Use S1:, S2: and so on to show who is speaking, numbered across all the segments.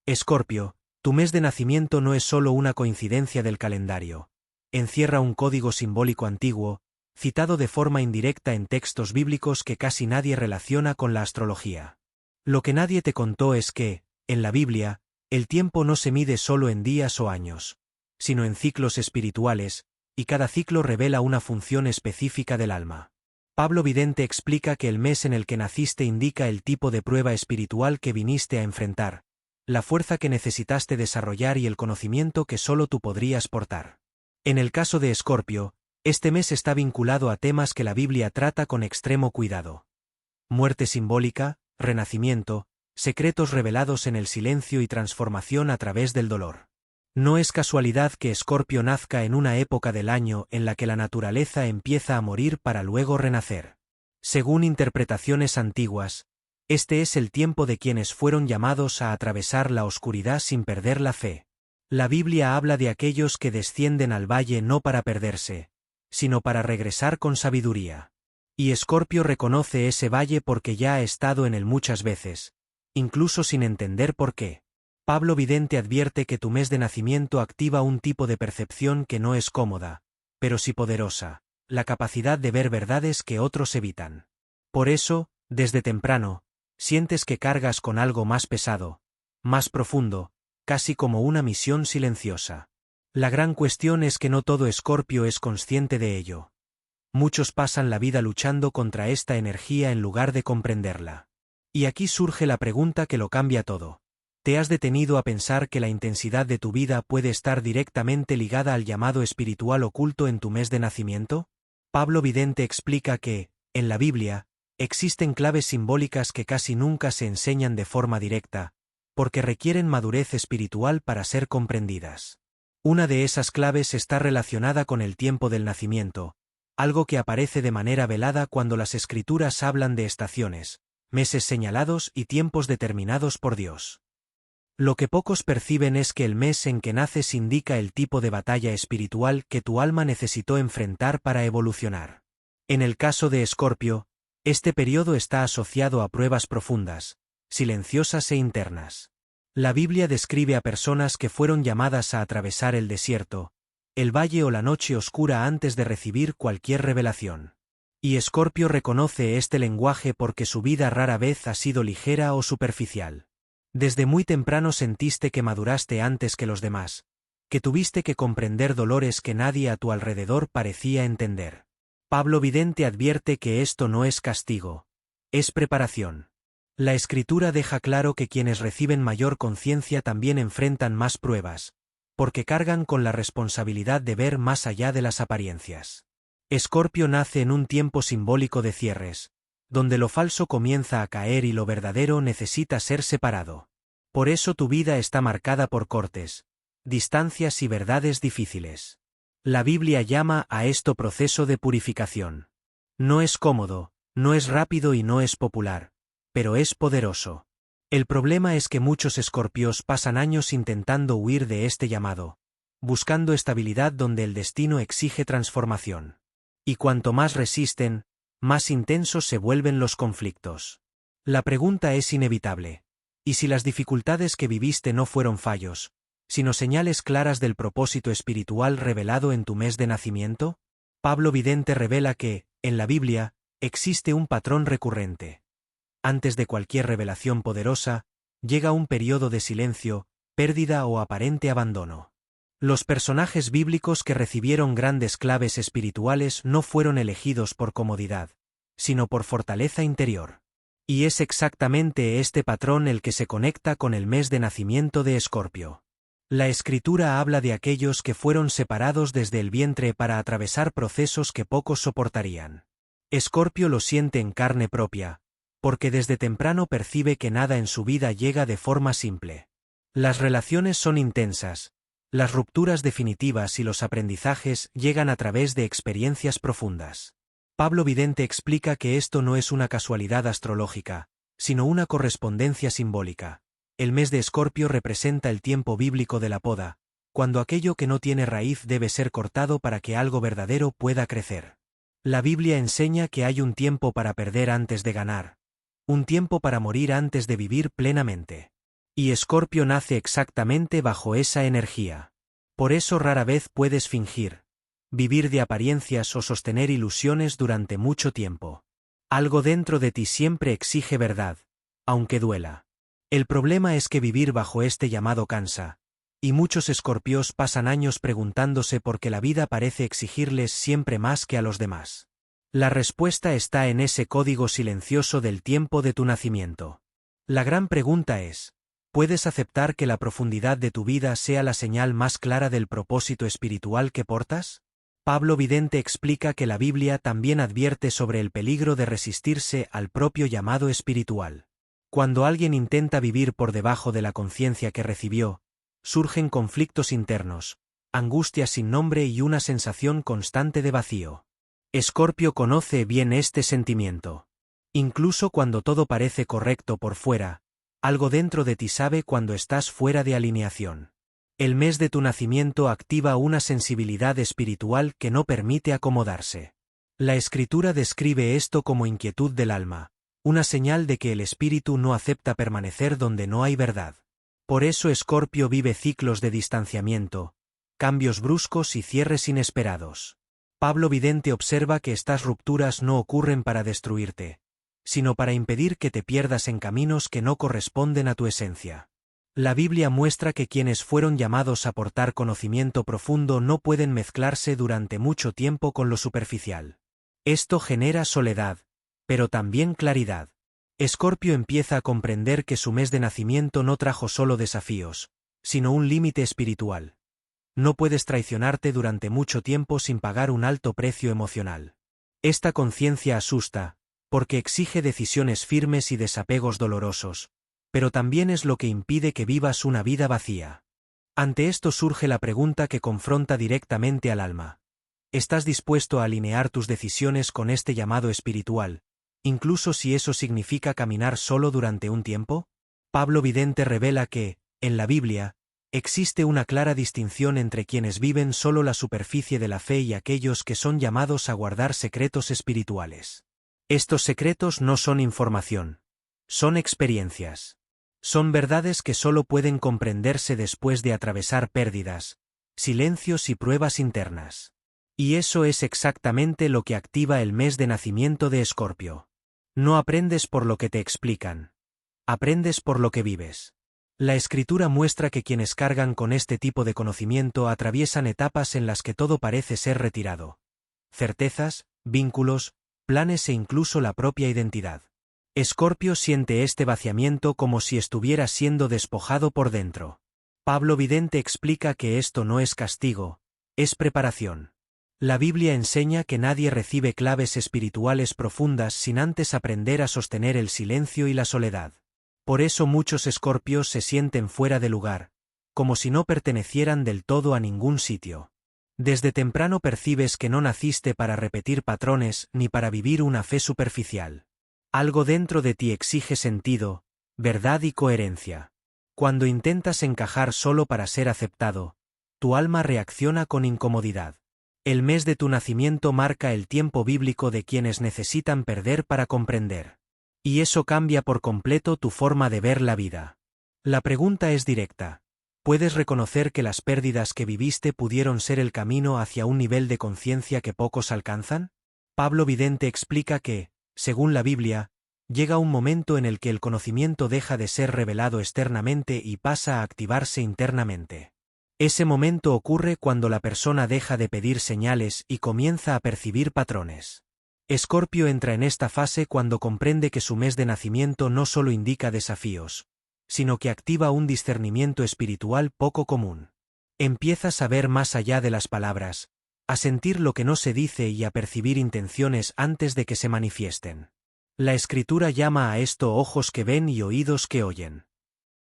S1: Escorpio, tu mes de nacimiento no es solo una coincidencia del calendario. Encierra un código simbólico antiguo, citado de forma indirecta en textos bíblicos que casi nadie relaciona con la astrología. Lo que nadie te contó es que, en la Biblia, el tiempo no se mide solo en días o años, sino en ciclos espirituales, y cada ciclo revela una función específica del alma. Pablo Vidente explica que el mes en el que naciste indica el tipo de prueba espiritual que viniste a enfrentar, la fuerza que necesitaste desarrollar y el conocimiento que solo tú podrías portar. En el caso de Escorpio, este mes está vinculado a temas que la Biblia trata con extremo cuidado. Muerte simbólica, renacimiento, secretos revelados en el silencio y transformación a través del dolor. No es casualidad que Escorpio nazca en una época del año en la que la naturaleza empieza a morir para luego renacer. Según interpretaciones antiguas, este es el tiempo de quienes fueron llamados a atravesar la oscuridad sin perder la fe. La Biblia habla de aquellos que descienden al valle no para perderse, sino para regresar con sabiduría. Y Escorpio reconoce ese valle porque ya ha estado en él muchas veces, incluso sin entender por qué. Pablo Vidente advierte que tu mes de nacimiento activa un tipo de percepción que no es cómoda, pero sí poderosa, la capacidad de ver verdades que otros evitan. Por eso, desde temprano, sientes que cargas con algo más pesado, más profundo, casi como una misión silenciosa. La gran cuestión es que no todo Escorpio es consciente de ello. Muchos pasan la vida luchando contra esta energía en lugar de comprenderla. Y aquí surge la pregunta que lo cambia todo. ¿Te has detenido a pensar que la intensidad de tu vida puede estar directamente ligada al llamado espiritual oculto en tu mes de nacimiento? Pablo Vidente explica que, en la Biblia, existen claves simbólicas que casi nunca se enseñan de forma directa, porque requieren madurez espiritual para ser comprendidas. Una de esas claves está relacionada con el tiempo del nacimiento, algo que aparece de manera velada cuando las Escrituras hablan de estaciones, meses señalados y tiempos determinados por Dios. Lo que pocos perciben es que el mes en que naces indica el tipo de batalla espiritual que tu alma necesitó enfrentar para evolucionar. En el caso de Escorpio, este periodo está asociado a pruebas profundas, silenciosas e internas. La Biblia describe a personas que fueron llamadas a atravesar el desierto, el valle o la noche oscura antes de recibir cualquier revelación. Y Escorpio reconoce este lenguaje porque su vida rara vez ha sido ligera o superficial. Desde muy temprano sentiste que maduraste antes que los demás, que tuviste que comprender dolores que nadie a tu alrededor parecía entender. Pablo Vidente advierte que esto no es castigo, es preparación. La Escritura deja claro que quienes reciben mayor conciencia también enfrentan más pruebas, porque cargan con la responsabilidad de ver más allá de las apariencias. Escorpio nace en un tiempo simbólico de cierres, donde lo falso comienza a caer y lo verdadero necesita ser separado. Por eso tu vida está marcada por cortes, distancias y verdades difíciles. La Biblia llama a esto proceso de purificación. No es cómodo, no es rápido y no es popular, pero es poderoso. El problema es que muchos escorpios pasan años intentando huir de este llamado, buscando estabilidad donde el destino exige transformación. Y cuanto más resisten, más intensos se vuelven los conflictos. La pregunta es inevitable. ¿Y si las dificultades que viviste no fueron fallos, sino señales claras del propósito espiritual revelado en tu mes de nacimiento? Pablo Vidente revela que, en la Biblia, existe un patrón recurrente. Antes de cualquier revelación poderosa, llega un periodo de silencio, pérdida o aparente abandono. Los personajes bíblicos que recibieron grandes claves espirituales no fueron elegidos por comodidad, sino por fortaleza interior. Y es exactamente este patrón el que se conecta con el mes de nacimiento de Escorpio. La Escritura habla de aquellos que fueron separados desde el vientre para atravesar procesos que pocos soportarían. Escorpio lo siente en carne propia, porque desde temprano percibe que nada en su vida llega de forma simple. Las relaciones son intensas, las rupturas definitivas y los aprendizajes llegan a través de experiencias profundas. Pablo Vidente explica que esto no es una casualidad astrológica, sino una correspondencia simbólica. El mes de Escorpio representa el tiempo bíblico de la poda, cuando aquello que no tiene raíz debe ser cortado para que algo verdadero pueda crecer. La Biblia enseña que hay un tiempo para perder antes de ganar, un tiempo para morir antes de vivir plenamente. Y Escorpio nace exactamente bajo esa energía. Por eso rara vez puedes fingir, vivir de apariencias o sostener ilusiones durante mucho tiempo. Algo dentro de ti siempre exige verdad, aunque duela. El problema es que vivir bajo este llamado cansa, y muchos escorpios pasan años preguntándose por qué la vida parece exigirles siempre más que a los demás. La respuesta está en ese código silencioso del tiempo de tu nacimiento. La gran pregunta es, ¿puedes aceptar que la profundidad de tu vida sea la señal más clara del propósito espiritual que portas? Pablo Vidente explica que la Biblia también advierte sobre el peligro de resistirse al propio llamado espiritual. Cuando alguien intenta vivir por debajo de la conciencia que recibió, surgen conflictos internos, angustias sin nombre y una sensación constante de vacío. Escorpio conoce bien este sentimiento. Incluso cuando todo parece correcto por fuera, algo dentro de ti sabe cuando estás fuera de alineación. El mes de tu nacimiento activa una sensibilidad espiritual que no permite acomodarse. La Escritura describe esto como inquietud del alma, una señal de que el espíritu no acepta permanecer donde no hay verdad. Por eso Escorpio vive ciclos de distanciamiento, cambios bruscos y cierres inesperados. Pablo Vidente observa que estas rupturas no ocurren para destruirte, sino para impedir que te pierdas en caminos que no corresponden a tu esencia. La Biblia muestra que quienes fueron llamados a portar conocimiento profundo no pueden mezclarse durante mucho tiempo con lo superficial. Esto genera soledad, pero también claridad. Escorpio empieza a comprender que su mes de nacimiento no trajo solo desafíos, sino un límite espiritual. No puedes traicionarte durante mucho tiempo sin pagar un alto precio emocional. Esta conciencia asusta, porque exige decisiones firmes y desapegos dolorosos, pero también es lo que impide que vivas una vida vacía. Ante esto surge la pregunta que confronta directamente al alma. ¿Estás dispuesto a alinear tus decisiones con este llamado espiritual, incluso si eso significa caminar solo durante un tiempo? Pablo Vidente revela que, en la Biblia, existe una clara distinción entre quienes viven solo la superficie de la fe y aquellos que son llamados a guardar secretos espirituales. Estos secretos no son información, son experiencias. Son verdades que solo pueden comprenderse después de atravesar pérdidas, silencios y pruebas internas. Y eso es exactamente lo que activa el mes de nacimiento de Escorpio. No aprendes por lo que te explican. Aprendes por lo que vives. La Escritura muestra que quienes cargan con este tipo de conocimiento atraviesan etapas en las que todo parece ser retirado. Certezas, vínculos, planes e incluso la propia identidad. Escorpio siente este vaciamiento como si estuviera siendo despojado por dentro. Pablo Vidente explica que esto no es castigo, es preparación. La Biblia enseña que nadie recibe claves espirituales profundas sin antes aprender a sostener el silencio y la soledad. Por eso muchos escorpios se sienten fuera de lugar, como si no pertenecieran del todo a ningún sitio. Desde temprano percibes que no naciste para repetir patrones ni para vivir una fe superficial. Algo dentro de ti exige sentido, verdad y coherencia. Cuando intentas encajar solo para ser aceptado, tu alma reacciona con incomodidad. El mes de tu nacimiento marca el tiempo bíblico de quienes necesitan perder para comprender. Y eso cambia por completo tu forma de ver la vida. La pregunta es directa. ¿Puedes reconocer que las pérdidas que viviste pudieron ser el camino hacia un nivel de conciencia que pocos alcanzan? Pablo Vidente explica que, según la Biblia, llega un momento en el que el conocimiento deja de ser revelado externamente y pasa a activarse internamente. Ese momento ocurre cuando la persona deja de pedir señales y comienza a percibir patrones. Escorpio entra en esta fase cuando comprende que su mes de nacimiento no solo indica desafíos, sino que activa un discernimiento espiritual poco común. Empiezas a ver más allá de las palabras, a sentir lo que no se dice y a percibir intenciones antes de que se manifiesten. La Escritura llama a esto ojos que ven y oídos que oyen.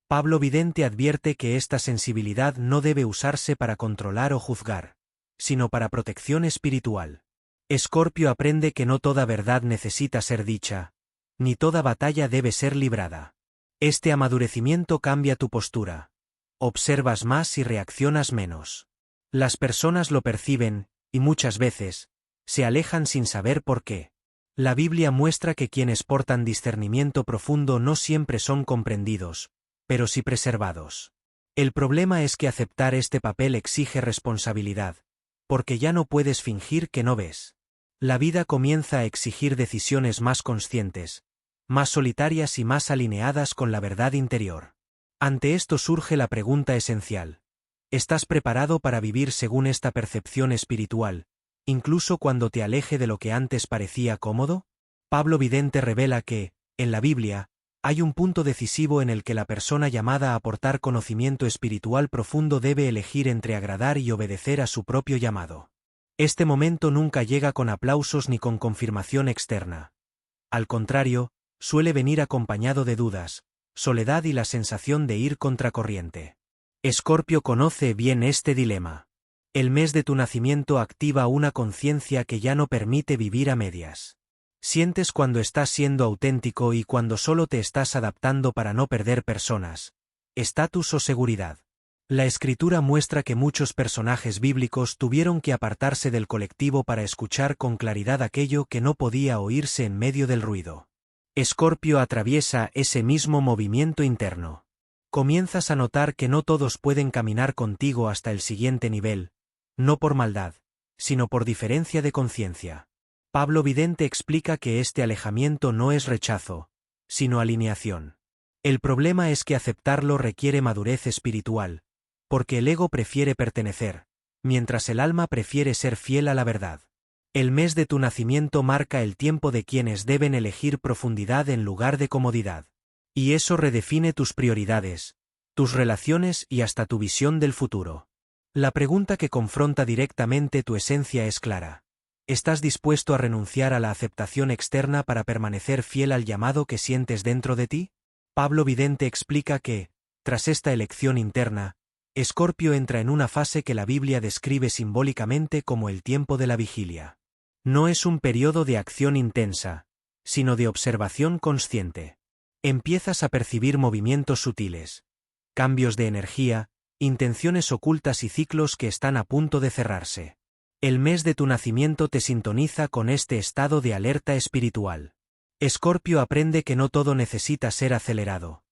S1: Pablo Vidente advierte que esta sensibilidad no debe usarse para controlar o juzgar, sino para protección espiritual. Escorpio aprende que no toda verdad necesita ser dicha, ni toda batalla debe ser librada. Este amadurecimiento cambia tu postura. Observas más y reaccionas menos. Las personas lo perciben, y muchas veces, se alejan sin saber por qué. La Biblia muestra que quienes portan discernimiento profundo no siempre son comprendidos, pero sí preservados. El problema es que aceptar este papel exige responsabilidad, porque ya no puedes fingir que no ves. La vida comienza a exigir decisiones más conscientes, más solitarias y más alineadas con la verdad interior. Ante esto surge la pregunta esencial. ¿Estás preparado para vivir según esta percepción espiritual, incluso cuando te aleje de lo que antes parecía cómodo? Pablo Vidente revela que, en la Biblia, hay un punto decisivo en el que la persona llamada a aportar conocimiento espiritual profundo debe elegir entre agradar y obedecer a su propio llamado. Este momento nunca llega con aplausos ni con confirmación externa. Al contrario, suele venir acompañado de dudas, soledad y la sensación de ir contracorriente. Escorpio conoce bien este dilema. El mes de tu nacimiento activa una conciencia que ya no permite vivir a medias. Sientes cuando estás siendo auténtico y cuando solo te estás adaptando para no perder personas, estatus o seguridad. La escritura muestra que muchos personajes bíblicos tuvieron que apartarse del colectivo para escuchar con claridad aquello que no podía oírse en medio del ruido. Escorpio atraviesa ese mismo movimiento interno. Comienzas a notar que no todos pueden caminar contigo hasta el siguiente nivel, no por maldad, sino por diferencia de conciencia. Pablo Vidente explica que este alejamiento no es rechazo, sino alineación. El problema es que aceptarlo requiere madurez espiritual, porque el ego prefiere pertenecer, mientras el alma prefiere ser fiel a la verdad. El mes de tu nacimiento marca el tiempo de quienes deben elegir profundidad en lugar de comodidad. Y eso redefine tus prioridades, tus relaciones y hasta tu visión del futuro. La pregunta que confronta directamente tu esencia es clara. ¿Estás dispuesto a renunciar a la aceptación externa para permanecer fiel al llamado que sientes dentro de ti? Pablo Vidente explica que, tras esta elección interna, Escorpio entra en una fase que la Biblia describe simbólicamente como el tiempo de la vigilia. No es un periodo de acción intensa, sino de observación consciente. Empiezas a percibir movimientos sutiles, cambios de energía, intenciones ocultas y ciclos que están a punto de cerrarse. El mes de tu nacimiento te sintoniza con este estado de alerta espiritual. Escorpio aprende que no todo necesita ser acelerado.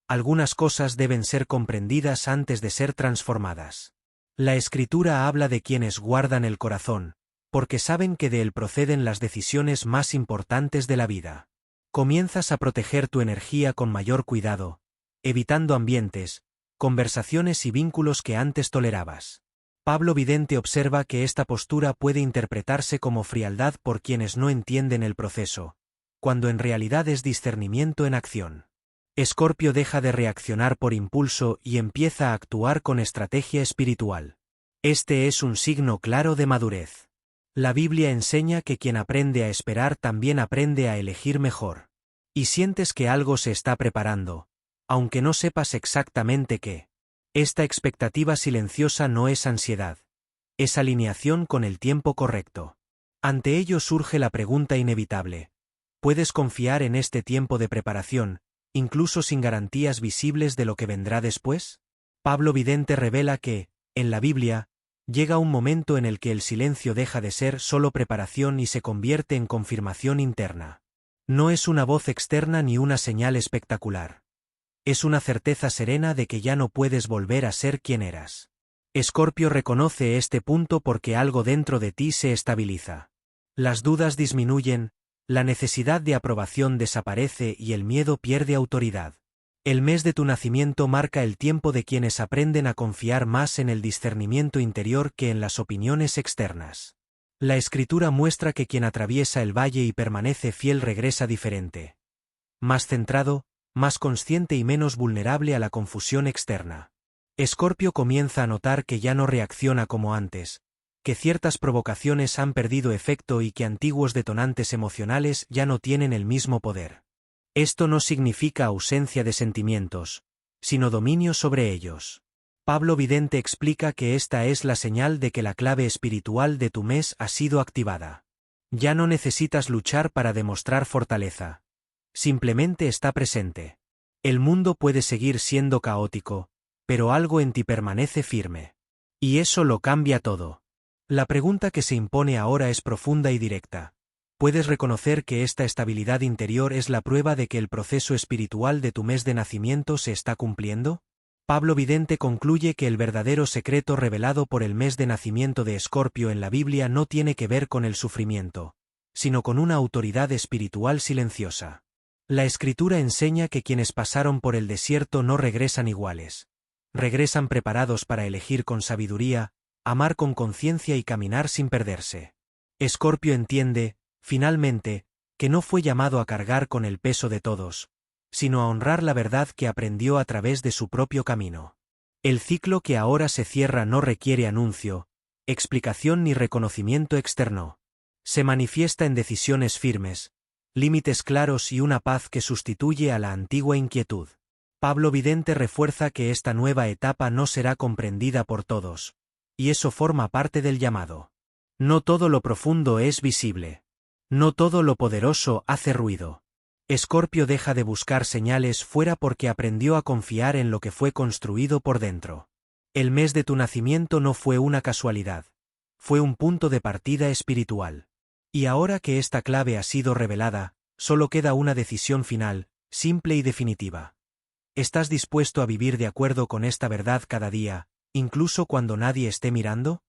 S1: Algunas cosas deben ser comprendidas antes de ser transformadas. La Escritura habla de quienes guardan el corazón, porque saben que de él proceden las decisiones más importantes de la vida. Comienzas a proteger tu energía con mayor cuidado, evitando ambientes, conversaciones y vínculos que antes tolerabas. Pablo Vidente observa que esta postura puede interpretarse como frialdad por quienes no entienden el proceso, cuando en realidad es discernimiento en acción. Escorpio deja de reaccionar por impulso y empieza a actuar con estrategia espiritual. Este es un signo claro de madurez. La Biblia enseña que quien aprende a esperar también aprende a elegir mejor. Y sientes que algo se está preparando, aunque no sepas exactamente qué. Esta expectativa silenciosa no es ansiedad, es alineación con el tiempo correcto. Ante ello surge la pregunta inevitable. ¿Puedes confiar en este tiempo de preparación, incluso sin garantías visibles de lo que vendrá después? Pablo Vidente revela que, en la Biblia, llega un momento en el que el silencio deja de ser solo preparación y se convierte en confirmación interna. No es una voz externa ni una señal espectacular. Es una certeza serena de que ya no puedes volver a ser quien eras. Escorpio reconoce este punto porque algo dentro de ti se estabiliza. Las dudas disminuyen, la necesidad de aprobación desaparece y el miedo pierde autoridad. El mes de tu nacimiento marca el tiempo de quienes aprenden a confiar más en el discernimiento interior que en las opiniones externas. La Escritura muestra que quien atraviesa el valle y permanece fiel regresa diferente. Más centrado, más consciente y menos vulnerable a la confusión externa. Escorpio comienza a notar que ya no reacciona como antes, que ciertas provocaciones han perdido efecto y que antiguos detonantes emocionales ya no tienen el mismo poder. Esto no significa ausencia de sentimientos, sino dominio sobre ellos. Pablo Vidente explica que esta es la señal de que la clave espiritual de tu mes ha sido activada. Ya no necesitas luchar para demostrar fortaleza. Simplemente está presente. El mundo puede seguir siendo caótico, pero algo en ti permanece firme. Y eso lo cambia todo. La pregunta que se impone ahora es profunda y directa. Puedes reconocer que esta estabilidad interior es la prueba de que el proceso espiritual de tu mes de nacimiento se está cumpliendo. Pablo Vidente concluye que el verdadero secreto revelado por el mes de nacimiento de Escorpio en la Biblia no tiene que ver con el sufrimiento, sino con una autoridad espiritual silenciosa. La Escritura enseña que quienes pasaron por el desierto no regresan iguales. Regresan preparados para elegir con sabiduría, amar con conciencia y caminar sin perderse. Escorpio entiende, finalmente, que no fue llamado a cargar con el peso de todos, sino a honrar la verdad que aprendió a través de su propio camino. El ciclo que ahora se cierra no requiere anuncio, explicación ni reconocimiento externo. Se manifiesta en decisiones firmes, límites claros y una paz que sustituye a la antigua inquietud. Pablo Vidente refuerza que esta nueva etapa no será comprendida por todos, y eso forma parte del llamado. No todo lo profundo es visible. No todo lo poderoso hace ruido. Escorpio deja de buscar señales fuera porque aprendió a confiar en lo que fue construido por dentro. El mes de tu nacimiento no fue una casualidad. Fue un punto de partida espiritual. Y ahora que esta clave ha sido revelada, solo queda una decisión final, simple y definitiva. ¿Estás dispuesto a vivir de acuerdo con esta verdad cada día, incluso cuando nadie esté mirando?